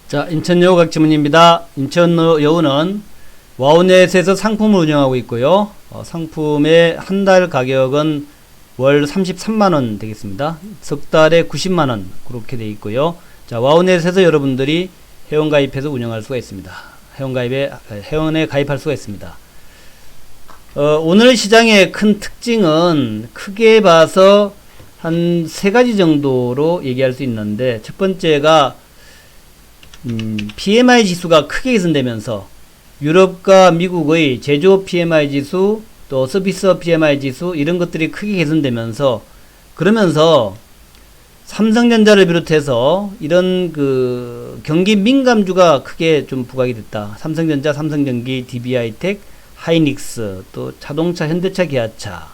자, 인천여우 각지문입니다. 인천여우는 와우넷에서 상품을 운영하고 있고요. 상품의 한 달 가격은 월 33만원 되겠습니다. 석 달에 90만원 그렇게 되어 있고요. 자, 와우넷에서 여러분들이 회원가입해서 운영할 수가 있습니다. 회원에 가입할 수가 있습니다. 오늘 시장의 큰 특징은 크게 봐서 한 세 가지 정도로 얘기할 수 있는데, 첫 번째가 PMI 지수가 크게 개선되면서 유럽과 미국의 제조업 PMI 지수, 또 서비스업 PMI 지수 이런 것들이 크게 개선되면서, 그러면서 삼성전자를 비롯해서 이런 그 경기 민감주가 크게 좀 부각이 됐다. 삼성전자, 삼성전기, DB하이텍, 하이닉스, 또 자동차, 현대차, 기아차,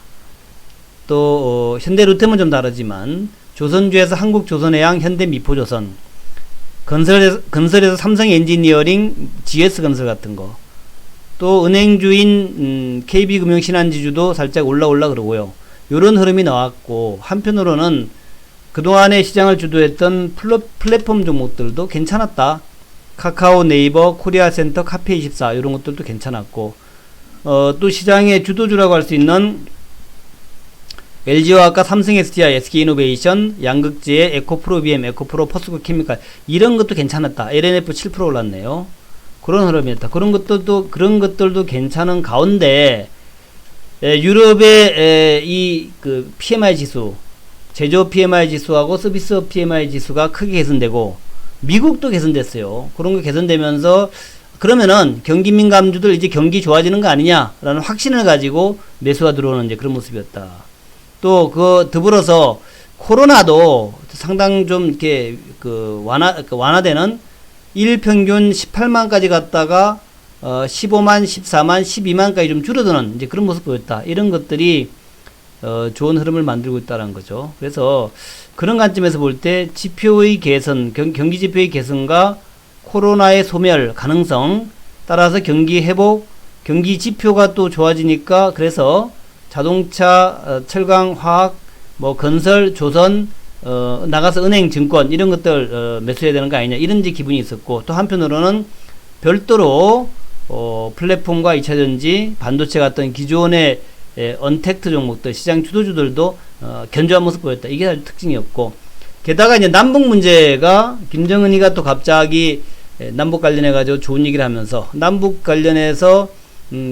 또 현대로템은 좀 다르지만 조선주에서 한국조선해양, 현대미포조선, 건설에서 삼성엔지니어링, GS건설 같은 거, 또 은행주인 KB금융신한지주도 살짝 올라 그러고요. 요런 흐름이 나왔고, 한편으로는 그동안의 시장을 주도했던 플랫폼 종목들도 괜찮았다. 카카오, 네이버, 코리아센터, 카페24 이런 것들도 괜찮았고, 또 시장의 주도주라고 할 수 있는 LG화학과 삼성 SDI, SK이노베이션, 양극재의 에코프로 BM, 에코프로, 포스코 케미칼 이런 것도 괜찮았다. LNF 7% 올랐네요. 그런 흐름이었다. 그런 것들도 괜찮은 가운데, 유럽의 이 그 PMI 지수, 제조업 PMI 지수하고 서비스업 PMI 지수가 크게 개선되고, 미국도 개선됐어요. 그런 거 개선되면서, 그러면은 경기 민감주들 이제 경기 좋아지는 거 아니냐라는 확신을 가지고 매수가 들어오는 이제 그런 모습이었다. 또 더불어서 코로나도 상당 좀 이렇게 완화되는 일평균 18만까지 갔다가 15만, 14만, 12만까지 좀 줄어드는 이제 그런 모습 보였다. 이런 것들이 좋은 흐름을 만들고 있다는 거죠. 그래서 그런 관점에서 볼 때 지표의 개선, 경기 지표의 개선과 코로나의 소멸 가능성, 따라서 경기 회복, 경기 지표가 또 좋아지니까, 그래서 자동차, 철강, 화학, 뭐 건설, 조선, 나가서 은행, 증권 이런 것들 매수해야 되는 거 아니냐, 이런 이제 기분이 있었고, 또 한편으로는 별도로 플랫폼과 2차전지, 반도체 같은 기존의 언택트 종목들, 시장 주도주들도 견조한 모습 보였다. 이게 아주 특징이었고, 게다가 이제 남북 문제가, 김정은이가 또 갑자기 남북 관련해 가지고 좋은 얘기를 하면서, 남북 관련해서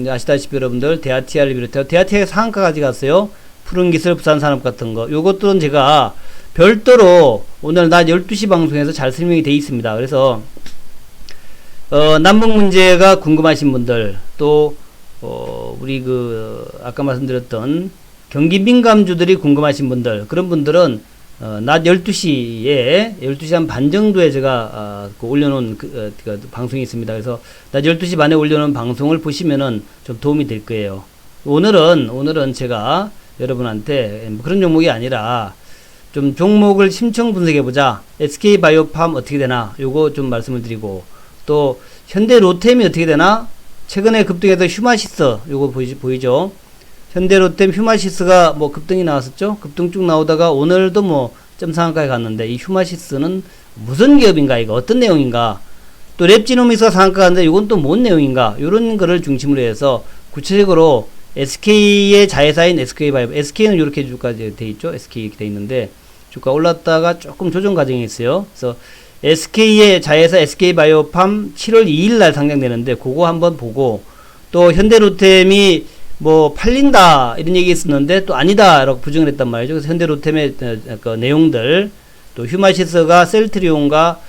아시다시피 여러분들 대아티아를 비롯해서 대아티아에 상한가까지 갔어요. 푸른기술, 부산산업 같은 거. 요것들은 제가 별도로 오늘 낮 12시 방송에서 잘 설명이 되어 있습니다. 그래서 남북 문제가 궁금하신 분들, 또 우리 아까 말씀드렸던 경기 민감주들이 궁금하신 분들, 그런 분들은 낮 12시에 12시 한 반 정도에 제가 올려놓은 방송이 있습니다. 그래서 낮 12시 반에 올려놓은 방송을 보시면은 좀 도움이 될 거예요. 오늘은 제가 여러분한테 그런 종목이 아니라 좀 종목을 심층 분석해보자. SK바이오팜 어떻게 되나 요거 좀 말씀을 드리고, 또 현대로템이 어떻게 되나, 최근에 급등해서 휴마시스 요거 보이죠? 현대로템 휴마시스가 뭐 급등이 나왔었죠. 급등 쭉 나오다가 오늘도 뭐 점상한가에 갔는데, 이 휴마시스는 무슨 기업인가, 이거 어떤 내용인가, 또 랩지노믹스가 상한가 갔는데 이건 또 뭔 내용인가, 이런 거를 중심으로 해서 구체적으로 SK의 자회사인 SK바이오, SK는 이렇게 주가 돼 있죠. SK 이렇게 돼 있는데 주가 올랐다가 조금 조정 과정이 있어요. 그래서 SK의 자회사 SK바이오팜 7월 2일 날 상장되는데 그거 한번 보고, 또 현대로템이 뭐 팔린다 이런 얘기 있었는데 또 아니다 라고 부정을 했단 말이죠. 그래서 현대로템의 그 내용들, 또 휴마시스가 셀트리온과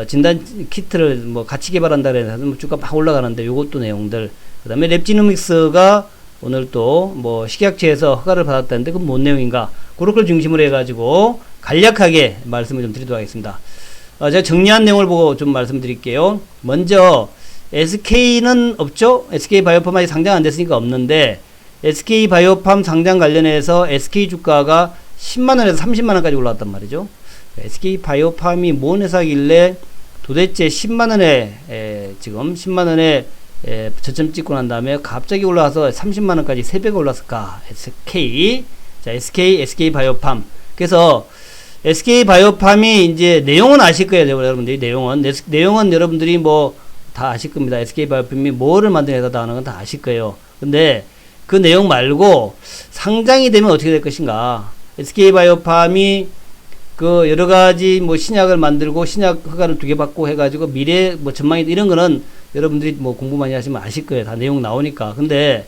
진단 키트를 뭐 같이 개발한다 그래서 주가 막 올라가는데 요것도 내용들, 그 다음에 랩지노믹스가 오늘 또 뭐 식약처에서 허가를 받았다는데 그건 뭔 내용인가, 그런 걸 중심으로 해가지고 간략하게 말씀을 좀 드리도록 하겠습니다. 제가 정리한 내용을 보고 좀 말씀드릴게요. 먼저 SK는 없죠? SK바이오팜 아직 상장 안 됐으니까 없는데, SK바이오팜 상장 관련해서 SK 주가가 10만원에서 30만원까지 올라왔단 말이죠. SK바이오팜이 뭔 회사길래 도대체 10만원에, 지금 10만원에 저점 찍고 난 다음에 갑자기 올라와서 30만원까지 3배가 올랐을까? SK 바이오팜. 그래서 SK바이오팜이 이제 내용은 아실 거예요, 여러분들이. 내용은 여러분들이 뭐 다 아실 겁니다. SK바이오팜이 뭐를 만들어내다 하는 건 다 아실 거예요. 근데 그 내용 말고 상장이 되면 어떻게 될 것인가. SK바이오팜이 그 여러 가지 뭐 신약을 만들고 신약 허가를 2개 받고 해가지고 미래 뭐 전망이 이런 거는 여러분들이 뭐 공부 많이 하시면 아실 거예요. 다 내용 나오니까. 근데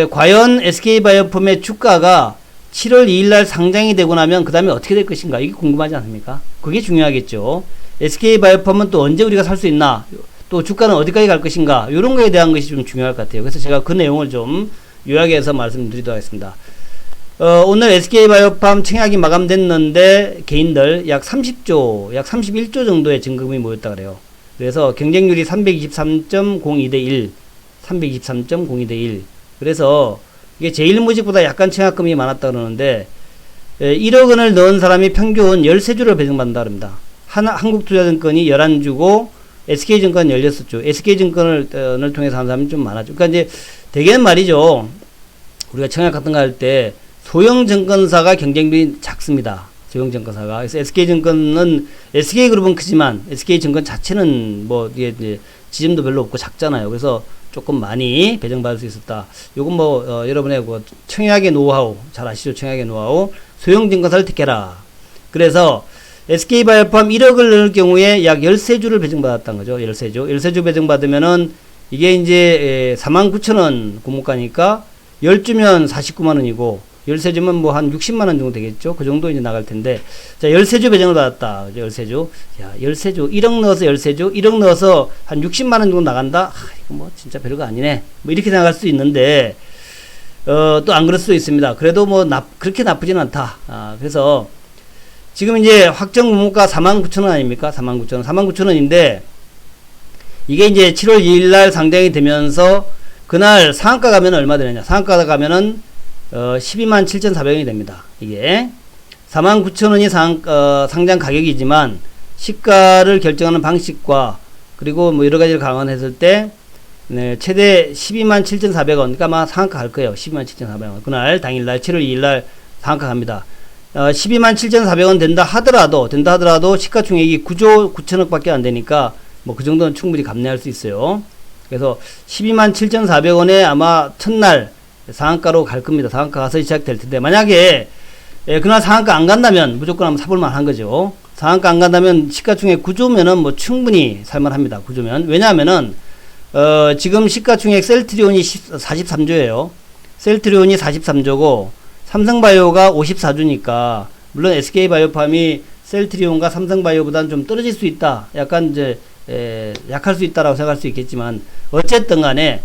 과연 SK바이오팜의 주가가 7월 2일 날 상장이 되고 나면 그 다음에 어떻게 될 것인가. 이게 궁금하지 않습니까? 그게 중요하겠죠. SK바이오팜은 또 언제 우리가 살 수 있나? 또 주가는 어디까지 갈 것인가? 이런 거에 대한 것이 좀 중요할 것 같아요. 그래서 제가 그 내용을 좀 요약해서 말씀드리도록 하겠습니다. 오늘 SK바이오팜 청약이 마감됐는데 개인들 약 31조 정도의 증금이 모였다 그래요. 그래서 경쟁률이 323.02대 1, 323.02대 1. 그래서 이게 제일모직보다 약간 청약금이 많았다 그러는데 1억 원을 넣은 사람이 평균 13주를 배정받는다 그럽니다. 한국투자증권이 11주고 SK증권 16주. SK증권을 통해서 하는 사람이 좀 많아죠. 그러니까 이제 대개는 말이죠. 우리가 청약 같은 거 할 때 소형증권사가 경쟁률이 작습니다. 소형증권사가. 그래서 SK증권은 SK그룹은 크지만 SK증권 자체는 뭐 이게 지점도 별로 없고 작잖아요. 그래서 조금 많이 배정받을 수 있었다. 요건 뭐 여러분의 뭐 청약의 노하우 잘 아시죠? 청약의 노하우. 소형증권사를 택해라. 그래서 SK바이오팜 1억을 넣을 경우에 약 13주를 배정받았다는 거죠. 13주 배정받으면은 이게 이제 49,000원 공모가니까 10주면 49만원이고 13주면 뭐 한 60만원 정도 되겠죠. 그 정도 이제 나갈 텐데. 자, 13주 배정을 받았다. 13주. 야, 13주. 1억 넣어서 13주. 1억 넣어서 한 60만원 정도 나간다? 이거 뭐 진짜 별거 아니네. 뭐 이렇게 생각할 수 있는데, 또 안 그럴 수도 있습니다. 그래도 뭐 그렇게 나쁘진 않다. 그래서 지금 이제 확정 공모가 49,000원 아닙니까? 49,000원. 49,000원인데, 이게 이제 7월 2일 날 상장이 되면서, 그날 상한가 가면 얼마 되느냐? 상한가 가면은, 127,400원이 됩니다. 이게. 49,000원이 상장 가격이지만, 시가를 결정하는 방식과, 그리고 뭐 여러 가지를 감안했을 때, 네, 최대 127,400원. 그러니까 아마 상한가 갈 거예요. 127,400원. 그날, 당일날, 7월 2일 날 상한가 갑니다. 127,400원 된다 하더라도 시가총액이 9조 9천억 밖에 안 되니까 뭐 그 정도는 충분히 감내할 수 있어요. 그래서 127,400원에 아마 첫날 상한가로 갈 겁니다. 상한가 가서 시작될 텐데 만약에 그날 상한가 안 간다면 무조건 한번 사볼만 한 거죠. 상한가 안 간다면 시가총액 9조면은 뭐 충분히 살만합니다. 9조면. 왜냐하면은 지금 시가총액 셀트리온이 43조예요. 셀트리온이 43조고 삼성바이오가 54주니까 물론 SK바이오팜이 셀트리온과 삼성바이오보다는 좀 떨어질 수 있다. 약간 이제 약할 수 있다라고 생각할 수 있겠지만 어쨌든 간에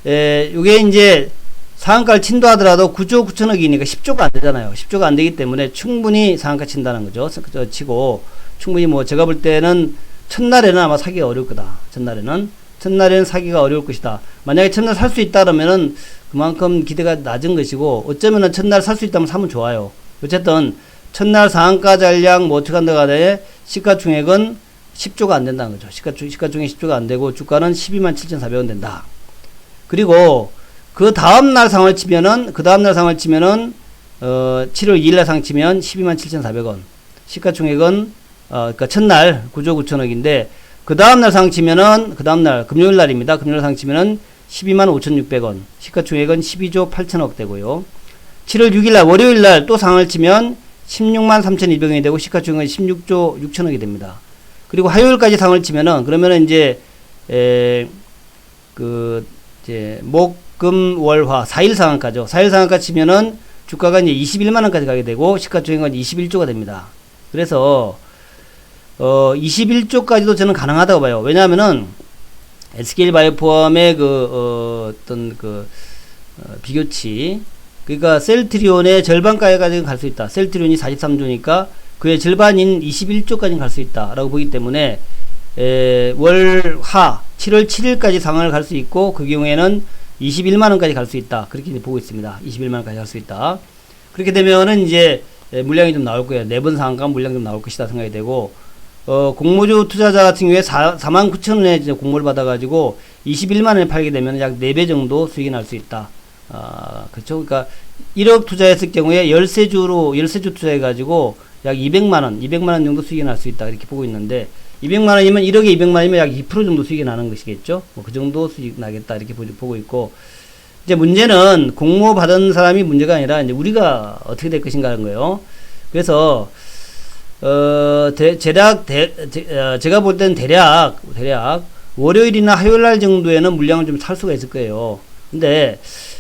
이게 이제 상한가를 친다 하더라도 9조 9천억이니까 10조가 안 되잖아요. 10조가 안 되기 때문에 충분히 상한가 친다는 거죠. 치고 충분히 뭐 제가 볼 때는 첫날에는 아마 사기가 어려울 거다. 첫날에는 사기가 어려울 것이다. 만약에 첫날 살 수 있다 그러면은 그만큼 기대가 낮은 것이고 어쩌면은 첫날 살 수 있다면 사면 좋아요. 어쨌든 첫날 상한가 잔량 뭐 어떻게 한다 간에 시가총액은 10조가 안 된다는 거죠. 시가총액 10조가 안 되고 주가는 127,400원 된다. 그리고 그 다음날 상을 치면은 7월 2일 날 상 치면 127,400원. 시가총액은 그러니까 첫날 9조 9천억인데 그 다음날 상 치면은 그 다음날 금요일 날입니다. 금요일 상 치면은 125,600원. 시가총액은 12조 8천억 되고요. 7월 6일 날 월요일 날 또 상을 치면 163,200원이 되고 시가총액은 16조 6천억이 됩니다. 그리고 화요일까지 상을 치면은 그러면은 이제 목, 금, 월, 화 4일 상한가죠. 4일 상한가 치면은 주가가 이제 21만 원까지 가게 되고 시가총액은 21조가 됩니다. 그래서 21조까지도 저는 가능하다고 봐요. 왜냐하면은 SK바이오팜의 비교치 그러니까 셀트리온의 절반가까지 갈 수 있다. 셀트리온이 43조니까 그의 절반인 21조까지 갈 수 있다라고 보기 때문에 월하 7월 7일까지 상한을 갈 수 있고 그 경우에는 21만원까지 갈 수 있다. 그렇게 보고 있습니다. 21만원까지 갈 수 있다. 그렇게 되면은 이제 물량이 좀 나올 거예요. 4번 상한가 물량 좀 나올 것이다 생각이 되고 공모주 투자자 같은 경우에 49,000원에 이제 공모를 받아가지고 21만원에 팔게 되면 약 4배 정도 수익이 날 수 있다. 그렇죠. 그러니까 1억 투자했을 경우에 13주 투자해가지고 약 200만원 정도 수익이 날 수 있다. 이렇게 보고 있는데, 200만원이면 1억에 200만원이면 약 2% 정도 수익이 나는 것이겠죠. 뭐 그 정도 수익 나겠다. 이렇게 보고 있고, 이제 문제는 공모 받은 사람이 문제가 아니라 이제 우리가 어떻게 될 것인가 하는 거예요. 그래서, 제가 볼 때는 대략 월요일이나 화요일 날 정도에는 물량을 좀 살 수가 있을 거예요. 근데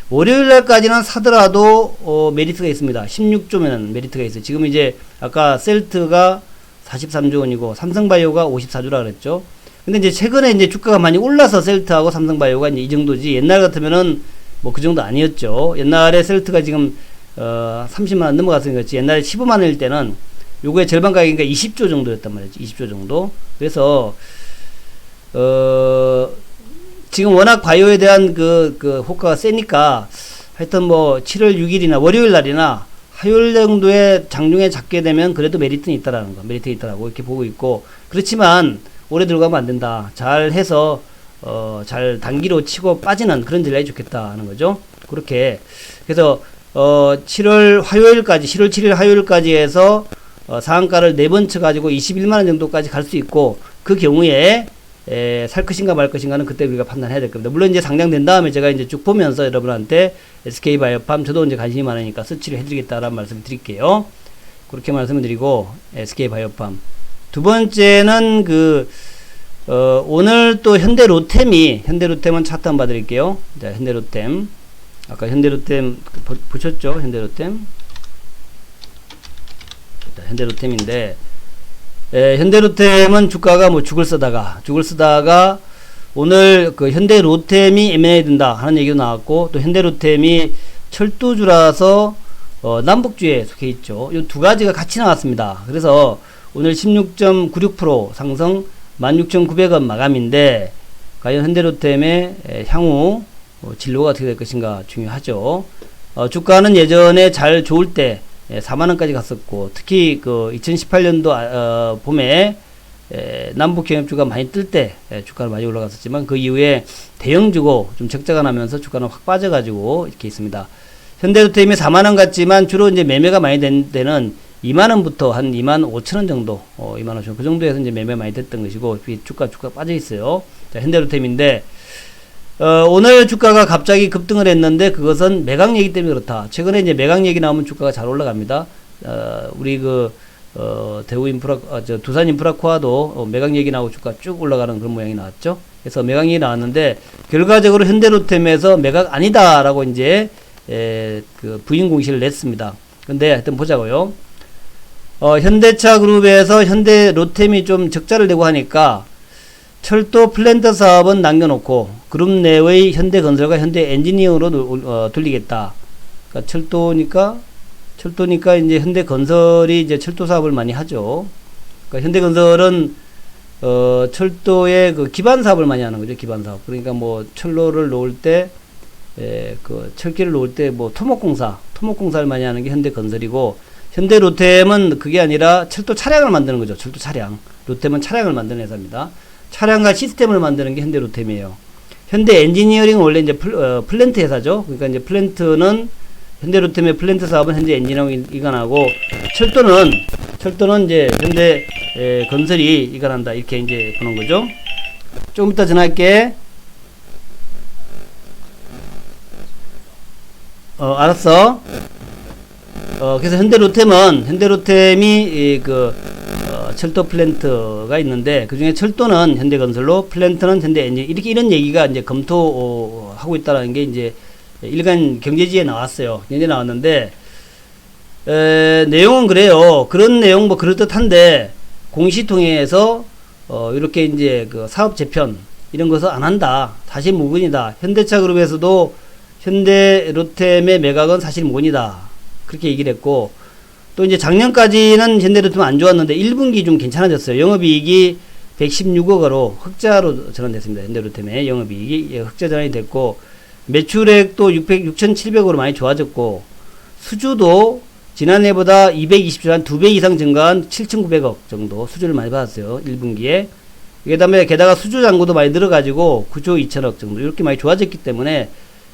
월요일 날까지는 사더라도 메리트가 있습니다. 16조면 메리트가 있어요. 지금 이제 아까 셀트가 43조 원이고 삼성바이오가 54조라 그랬죠. 근데 이제 최근에 이제 주가가 많이 올라서 셀트하고 삼성바이오가 이제 이 정도지, 옛날 같으면은 뭐 그 정도 아니었죠. 옛날에 셀트가 지금 30만 원 넘어갔으니까 그렇지, 옛날에 15만 원일 때는 요거의 절반 가격이니까 20조 정도였단 말이죠. 20조 정도. 그래서 지금 워낙 바이오에 대한 그 효과가 세니까 하여튼 뭐 7월 6일이나 월요일 날이나 화요일 정도에 장중에 잡게 되면 그래도 메리트는 있다라는 거, 메리트 있다라고 이렇게 보고 있고, 그렇지만 오래 들어가면 안 된다. 잘 해서 잘 단기로 치고 빠지는 그런 전략이 좋겠다 하는 거죠. 그렇게. 그래서 7월 7일 화요일까지 해서 상한가를 4번 쳐가지고 21만원 정도까지 갈 수 있고, 그 경우에 살 것인가 말 것인가는 그때 우리가 판단해야 될 겁니다. 물론 이제 상장된 다음에 제가 이제 쭉 보면서 여러분한테 SK바이오팜 저도 이제 관심이 많으니까 서치를 해드리겠다라는 말씀을 드릴게요. 그렇게 말씀을 드리고, SK바이오팜. 두 번째는 오늘 또 현대로템은 차트 한번 봐드릴게요. 자, 현대로템. 아까 현대로템 보셨죠? 현대로템. 자, 현대로템인데, 현대로템은 주가가 뭐 죽을 쓰다가 오늘 그 현대로템이 M&A 든다 하는 얘기도 나왔고, 또 현대로템이 철도주라서 남북주에 속해 있죠. 이 두 가지가 같이 나왔습니다. 그래서 오늘 16.96% 상승 16,900원 마감인데, 과연 현대로템의 향후 진로가 어떻게 될 것인가 중요하죠. 주가는 예전에 잘 좋을 때 4만원까지 갔었고, 특히 그 2018년도 봄에 남북 경협주가 많이 뜰 때 주가는 많이 올라갔었지만, 그 이후에 대형주고 좀 적자가 나면서 주가는 확 빠져가지고 이렇게 있습니다. 현대로템이 4만원 갔지만 주로 이제 매매가 많이 된 데는 2만원부터 한 2만 5천원 정도, 2만 5천원 그 정도에서 이제 매매 많이 됐던 것이고, 주가 빠져 있어요. 자, 현대로템인데, 오늘 주가가 갑자기 급등을 했는데 그것은 매각 얘기 때문에 그렇다. 최근에 이제 매각 얘기 나오면 주가가 잘 올라갑니다. 우리 두산 인프라코아도 매각 얘기 나오고 주가 쭉 올라가는 그런 모양이 나왔죠. 그래서 매각 얘기 나왔는데, 결과적으로 현대로템에서 매각 아니다라고 이제 부인 공시를 냈습니다. 근데 하여튼 보자고요. 현대차 그룹에서 현대로템이 좀 적자를 내고 하니까 철도 플랜트 사업은 남겨놓고 그룹 내의 현대건설과 현대엔지니어로 돌리겠다. 그러니까 철도니까 이제 현대건설이 이제 철도 사업을 많이 하죠. 그러니까 현대건설은 철도의 그 기반 사업을 많이 하는 거죠. 기반 사업. 그러니까 뭐 철로를 놓을 때, 철길을 놓을 때 뭐 토목공사를 많이 하는 게 현대건설이고, 현대로템은 그게 아니라 철도 차량을 만드는 거죠. 철도 차량. 로템은 차량을 만드는 회사입니다. 차량과 시스템을 만드는 게 현대로템이에요. 현대엔지니어링은 원래 이제 플랜트 회사죠. 그러니까 이제 플랜트는 현대로템의 플랜트 사업은 현대엔지니어링이 이관하고, 철도는 이제 현대건설이 이관한다. 이렇게 이제 보는 거죠. 조금 이따 전화할게. 알았어. 그래서 현대로템이 철도 플랜트가 있는데, 그 중에 철도는 현대건설로, 플랜트는 현대엔진, 이런 얘기가 이제 검토하고 있다는 게 이제 일간 경제지에 나왔어요. 경제에 나왔는데, 내용은 그래요. 그런 내용 뭐 그럴듯한데, 공시통해에서 이렇게 이제 그 사업 재편 이런 것을 안 한다. 사실 무근이다. 현대차 그룹에서도 현대로템의 매각은 사실 무근이다. 그렇게 얘기를 했고, 또 이제 작년까지는 현대로템 안 좋았는데 1분기 좀 괜찮아졌어요. 영업이익이 116억으로 흑자로 전환됐습니다. 현대로템의 영업이익이 흑자 전환이 됐고, 매출액도 6,700억으로 많이 좋아졌고, 수주도 지난해보다 220조, 한 2배 이상 증가한 7,900억 정도 수주를 많이 받았어요. 1분기에. 게다가 수주 잔고도 많이 늘어가지고 9조 2천억 정도 이렇게 많이 좋아졌기 때문에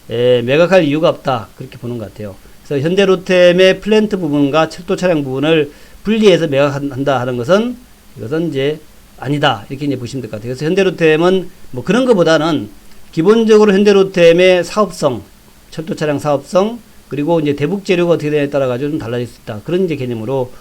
매각할 이유가 없다. 그렇게 보는 것 같아요. 그래서 현대로템의 플랜트 부분과 철도 차량 부분을 분리해서 매각한다 하는 것은 이것은 이제 아니다 이렇게 이제 보시면 될 것 같아요. 그래서 현대로템은 뭐 그런 것보다는 기본적으로 현대로템의 사업성, 철도 차량 사업성, 그리고 이제 대북 재료가 어떻게 되냐에 따라 가지고 좀 달라질 수 있다. 그런 이제 개념으로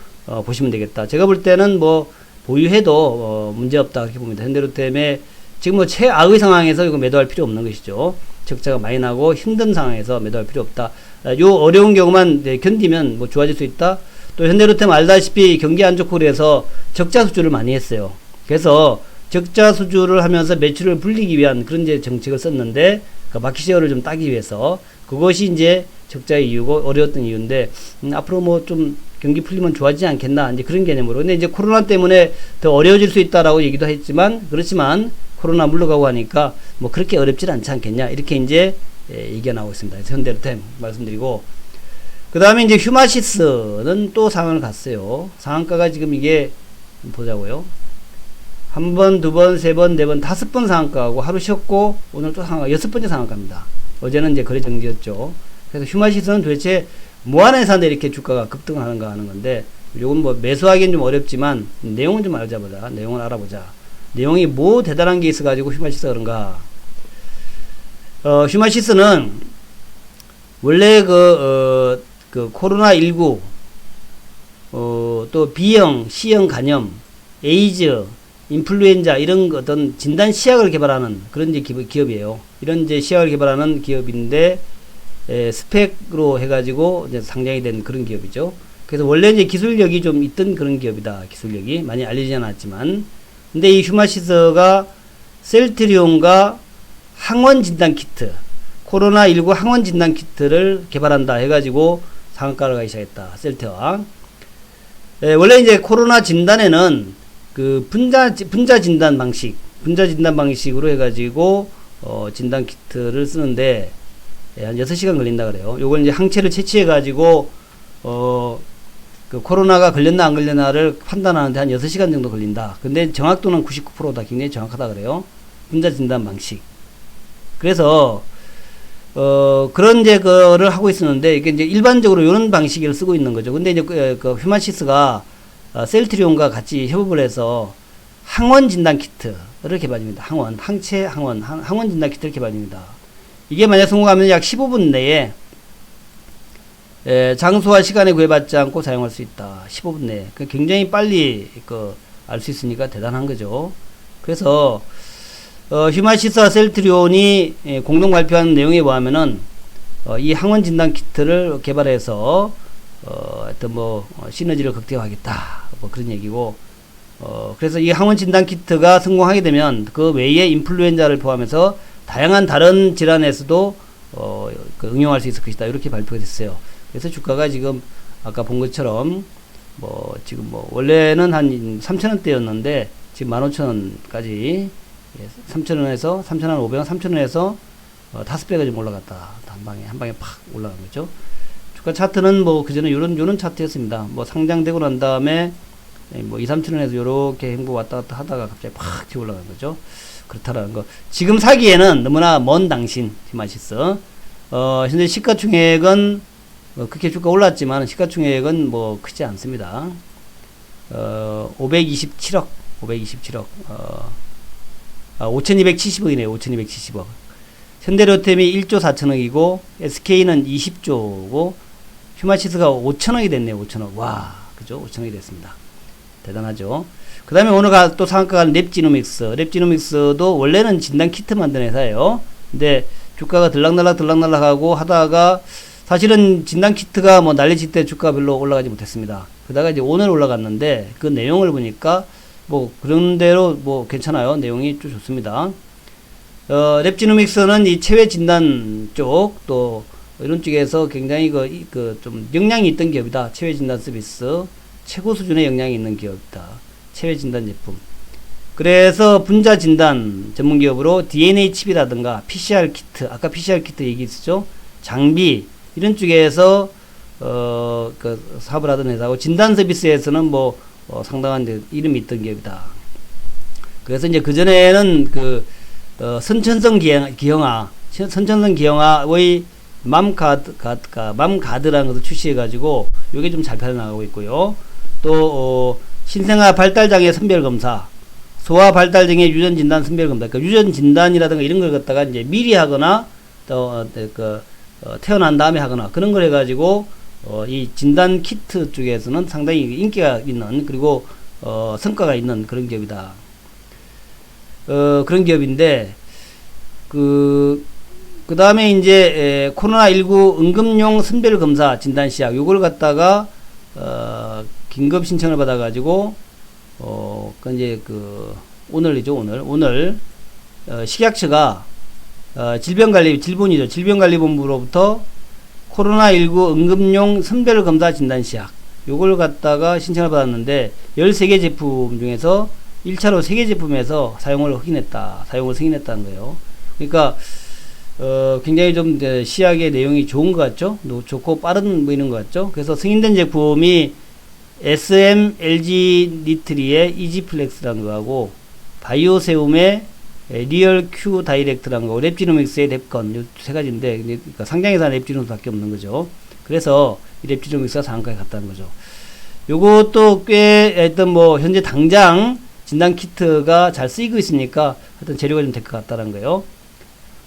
보시면 되겠다. 제가 볼 때는 뭐 보유해도 문제 없다 그렇게 봅니다. 현대로템의 지금 뭐 최악의 상황에서 이거 매도할 필요 없는 것이죠. 적자가 많이 나고 힘든 상황에서 매도할 필요 없다. 요 어려운 경우만 견디면 뭐 좋아질 수 있다. 또 현대로템 알다시피 경기 안 좋고 그래서 적자 수주를 많이 했어요. 그래서 적자 수주를 하면서 매출을 불리기 위한 그런 이제 정책을 썼는데 그러니까 마켓시어를 좀 따기 위해서 그것이 이제 적자의 이유고 어려웠던 이유인데 앞으로 뭐 좀 경기 풀리면 좋아지지 않겠나 이제 그런 개념으로. 근데 이제 코로나 때문에 더 어려워질 수 있다라고 얘기도 했지만 그렇지만 코로나 물러가고 하니까 뭐 그렇게 어렵진 않지 않겠냐 이렇게 이제 얘기가 나오고 있습니다. 현대로템 말씀드리고 그 다음에 이제 휴마시스는 또 상한을 갔어요. 상한가가 지금 이게 보자고요. 한 번, 두 번, 세 번, 네 번, 다섯 번 상한가하고 하루 쉬었고 오늘 또 상한가 여섯 번째 상한가입니다. 어제는 이제 거래 정지였죠. 그래서 휴마시스는 도대체 뭐 하는 회사인데 이렇게 주가가 급등하는가 하는 건데 요건 뭐 매수하기는 좀 어렵지만 내용은 좀 알아보자. 내용을 알아보자. 내용이 뭐 대단한 게 있어가지고 휴마시스가 그런가. 휴마시스는 원래 그 코로나19 또 B형, C형 간염, 에이즈, 인플루엔자 이런 어떤 진단 시약을 개발하는 그런 이제 기업이에요. 이런 이제 시약을 개발하는 기업인데 스펙으로 해가지고 이제 상장이 된 그런 기업이죠. 그래서 원래 이제 기술력이 좀 있던 그런 기업이다. 기술력이 많이 알려지지 않았지만, 근데 이 휴마시스가 셀트리온과 항원 진단 키트, 코로나19 항원 진단 키트를 개발한다 해가지고 상한가를 가기 시작했다. 셀트와. 원래 이제 코로나 진단에는 그 분자 진단 방식으로 해가지고 진단 키트를 쓰는데 한 6시간 걸린다 그래요. 요걸 이제 항체를 채취해가지고 그 코로나가 걸렸나 안 걸렸나를 판단하는데 한 6시간 정도 걸린다. 근데 정확도는 99%다. 굉장히 정확하다 그래요. 분자 진단 방식. 그래서 그런 이제 거를 하고 있었는데 이게 이제 일반적으로 이런 방식을 쓰고 있는 거죠. 근데 이제 그 휴마시스가 셀트리온과 같이 협업을 해서 항원 진단 키트를 개발합니다. 항체 항원 진단 키트를 개발합니다. 이게 만약 성공하면 약 15분 내에 장소와 시간에 구애받지 않고 사용할 수 있다. 15분 내에. 굉장히 빨리 알 수 있으니까 대단한 거죠. 그래서 휴마시스와 셀트리온이 공동 발표한 내용에 뭐하면은 이 항원 진단 키트를 개발해서 어떤 시너지를 극대화하겠다. 뭐 그런 얘기고 그래서 이 항원 진단 키트가 성공하게 되면 그 외에 인플루엔자를 포함해서 다양한 다른 질환에서도 응용할 수 있을 것이다. 이렇게 발표가 됐어요. 그래서 주가가 지금 아까 본 것처럼 지금 원래는 한 3,000원대였는데 지금 15,000원까지 3,000원에서 3,500원, 3,000원에서 5배가 좀 올라갔다. 한 방에 팍 올라간 거죠. 주가 차트는 그 전에 요런 차트였습니다. 상장되고 난 다음에 2, 3,000원에서 요렇게 행보 왔다 갔다 하다가 갑자기 팍 튀어 올라간 거죠. 그렇다라는 거. 지금 사기에는 너무나 먼 당신, 휴마시스. 현재 시가총액은 그렇게 주가 올랐지만 시가총액은 크지 않습니다. 527억. 5,270억이네요. 5,270억. 현대로템이 1조 4천억이고 SK는 20조고 휴마시스가 5천억이 됐네요. 5천억. 와, 그죠? 5천억이 됐습니다. 대단하죠. 그 다음에 오늘 또 상한가가 랩지노믹스. 랩지노믹스도 원래는 진단 키트 만드는 회사예요. 근데 주가가 들락날락 하고 하다가 사실은 진단 키트가 난리칠 때 주가 별로 올라가지 못했습니다. 그러다가 이제 오늘 올라갔는데 그 내용을 보니까 그런 대로 괜찮아요. 내용이 좀 좋습니다. 랩지노믹스는 이 체외 진단 쪽 또 이런 쪽에서 굉장히 좀 역량이 있던 기업이다. 체외 진단 서비스 최고 수준의 역량이 있는 기업이다. 체외 진단 제품. 그래서 분자 진단 전문 기업으로 DNA 칩이라든가 PCR 키트, 아까 PCR 키트 얘기했죠. 장비 이런 쪽에서 사업을 하던 회사고 진단 서비스에서는 상당한 이름이 있던 기업이다. 그래서 이제 그 전에는 선천성 기형아의 맘가드라는 것을 출시해가지고 요게 좀 잘 팔려나가고 있고요. 또 신생아 발달장애 선별검사, 소아 발달장애 유전진단 선별검사, 그러니까 유전진단이라든가 이런 걸 갖다가 이제 미리 하거나 또 태어난 다음에 하거나 그런 걸 해가지고 이 진단 키트 쪽에서는 상당히 인기가 있는, 그리고 성과가 있는 그런 기업이다. 그런 기업인데, 그 다음에 이제 코로나19 응급용 선별검사 진단시약 요걸 갖다가 긴급 신청을 받아가지고 이제 오늘이죠. 오늘 식약처가 질병관리본부로부터 코로나19 응급용 선별검사 진단시약 요걸 갖다가 신청을 받았는데 13개 제품 중에서 1차로 3개 제품에서 사용을 승인했다는 거예요. 그러니까 굉장히 좀 시약의 내용이 좋은 것 같죠? 좋고 빠른 보이는 것 같죠? 그래서 승인된 제품이 SM LG 니트리의 이지플렉스라는 거하고 바이오세움의 리얼 큐 다이렉트라는 거, 랩지노믹스의 랩건, 요 세 가지인데, 그러니까 상장에서 한 랩지노믹스밖에 없는 거죠. 그래서 이 랩지노믹스가 상한가에 갔다는 거죠. 요것도 꽤 하여튼 현재 당장 진단 키트가 잘 쓰이고 있으니까 하여튼 재료가 좀 될 것 같다는 거예요.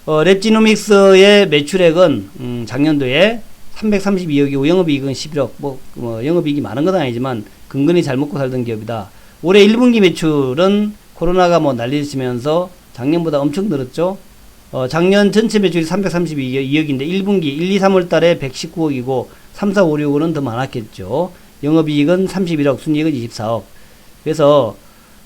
랩지노믹스의 매출액은 작년도에 332억이고 영업이익은 11억. 영업이익이 많은 건 아니지만 근근히 잘 먹고 살던 기업이다. 올해 1분기 매출은 코로나가 난리치면서 작년보다 엄청 늘었죠. 작년 전체 매출이 332억인데 1분기 1, 2, 3월 달에 119억이고 3, 4, 5, 6월은 더 많았겠죠. 영업이익은 31억, 순이익은 24억. 그래서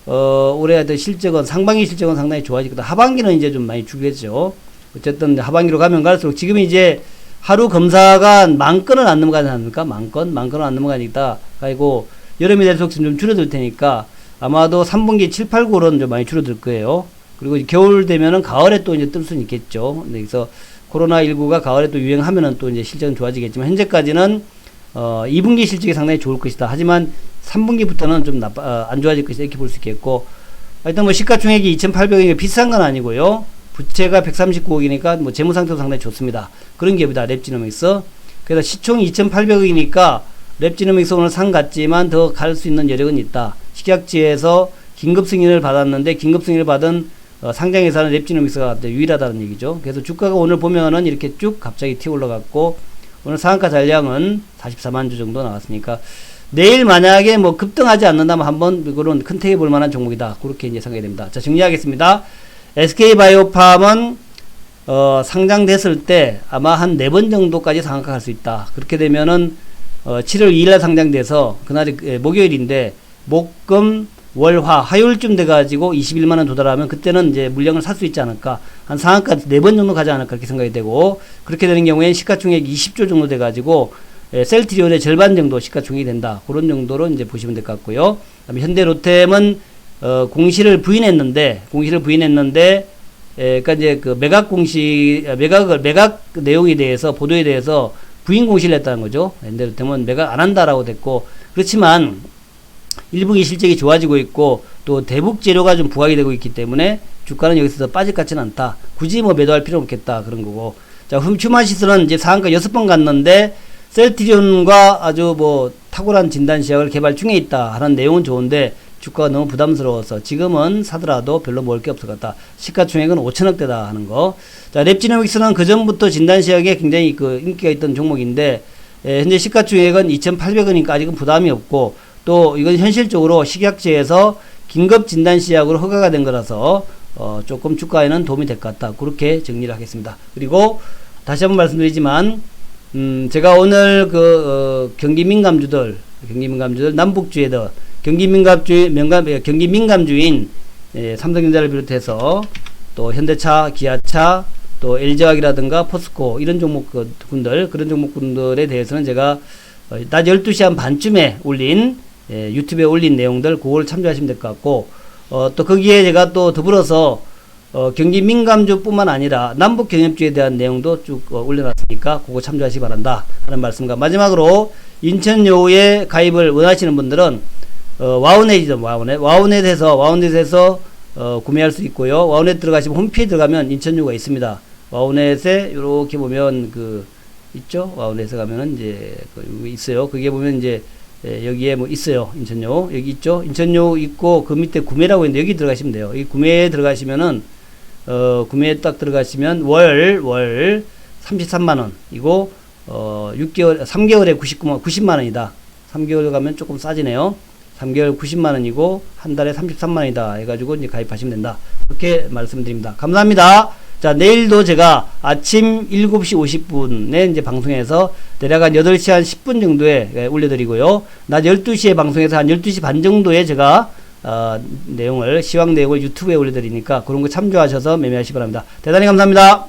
올해 실적은 상반기 실적은 상당히 좋아지거든. 하반기는 이제 좀 많이 주겠죠. 어쨌든 하반기로 가면 갈수록 지금 이제 하루 검사가 10,000건을 안 넘어가지 않습니까? 10,000건을 안 넘어가니까 가지고 여름이 될수록 좀 줄어들 테니까 아마도 3분기 7, 8, 9월은 좀 많이 줄어들 거예요. 그리고 겨울 되면은 가을에 또 이제 뜰 수는 있겠죠. 그래서 코로나19가 가을에 또 유행하면은 또 이제 실적은 좋아지겠지만 현재까지는 2분기 실적이 상당히 좋을 것이다. 하지만 3분기부터는 좀 안 좋아질 것이다. 이렇게 볼 수 있겠고, 하여튼 시가총액이 2,800억이니까 비싼 건 아니고요. 부채가 139억이니까 재무 상태도 상당히 좋습니다. 그런 기업이다. 랩지노믹스. 그래서 시총 2,800억이니까 랩지노믹스 오늘 상 같지만 더 갈 수 있는 여력은 있다. 식약처에서 긴급 승인을 받았는데 긴급 승인을 받은 상장회사는 랩지노믹스가 유일하다는 얘기죠. 그래서 주가가 오늘 보면은 이렇게 쭉 갑자기 튀어 올라갔고, 오늘 상한가 잔량은 44만 주 정도 나왔으니까 내일 만약에 급등하지 않는다면 한번 그런 컨택해 볼 만한 종목이다. 그렇게 이제 생각이 됩니다. 자, 정리하겠습니다. SK바이오팜은 상장됐을 때 아마 한 4번 정도까지 상한가 갈 수 있다. 그렇게 되면은 7월 2일날 상장돼서 그날이 목요일인데 목금 월화 화요일쯤 돼가지고 21만원 도달하면 그때는 이제 물량을 살 수 있지 않을까. 한 상한가 4번 정도 가지 않을까 이렇게 생각이 되고, 그렇게 되는 경우엔 시가총액 20조 정도 돼가지고 셀트리온의 절반 정도 시가총액이 된다. 그런 정도로 이제 보시면 될 것 같고요. 그다음에 현대로템은 공시를 부인했는데 그러니까 이제 매각 내용에 대해서 보도에 대해서 부인 공시를 했다는 거죠. 현대로템은 매각 안 한다라고 됐고, 그렇지만 1분기 실적이 좋아지고 있고 또 대북 재료가 좀 부각이 되고 있기 때문에 주가는 여기서 더 빠질 것 같지는 않다. 굳이 매도할 필요 없겠다. 그런 거고. 자, 휴마시스는 이제 상한가 6번 갔는데 셀트리온과 아주 탁월한 진단시약을 개발 중에 있다 하는 내용은 좋은데 주가가 너무 부담스러워서 지금은 사더라도 별로 먹을 게 없을 것 같다. 시가총액은 5천억대다 하는 거. 자, 랩지노믹스는 그전부터 진단시약에 굉장히 인기가 있던 종목인데 현재 시가총액은 2,800원이니까 아직은 부담이 없고, 또 이건 현실적으로 식약처에서 긴급 진단시약으로 허가가 된 거라서 조금 주가에는 도움이 될 것 같다. 그렇게 정리를 하겠습니다. 그리고 다시 한번 말씀드리지만 제가 오늘 경기 민감주들 남북주에도 경기 민감주인 삼성전자를 비롯해서 또 현대차, 기아차, 또 LG화학이라든가 포스코 이런 그런 종목군들에 대해서는 제가 낮 12시 한 반쯤에 올린 유튜브에 올린 내용들 그걸 참조하시면 될 것 같고, 또 거기에 제가 또 더불어서 경기 민감주 뿐만 아니라 남북 경협주에 대한 내용도 쭉 올려놨으니까 그거 참조하시기 바란다 하는 말씀과, 마지막으로 인천여우에 가입을 원하시는 분들은 와우넷에서 구매할 수 있고요. 와우넷 들어가시면 홈페이지 들어가면 인천여우가 있습니다. 와우넷에 이렇게 보면 있죠? 와우넷에 가면은 이제 있어요. 그게 보면 이제 여기에 뭐 있어요. 인천요. 여기 있죠. 인천요 있고 그 밑에 구매라고 있는데 여기 들어가시면 돼요. 이 구매에 들어가시면은 구매에 딱 들어가시면 월 33만원 이고 3개월에 90만원이다. 3개월 가면 조금 싸지네요. 3개월 90만원이고 한 달에 33만원이다 해가지고 이제 가입하시면 된다. 그렇게 말씀드립니다. 감사합니다. 자, 내일도 제가 아침 7시 50분에 이제 방송해서 대략 한 8시 한 10분 정도에 올려드리고요. 낮 12시에 방송해서 한 12시 반 정도에 제가 시황 내용을 유튜브에 올려드리니까 그런 거 참조하셔서 매매하시기 바랍니다. 대단히 감사합니다.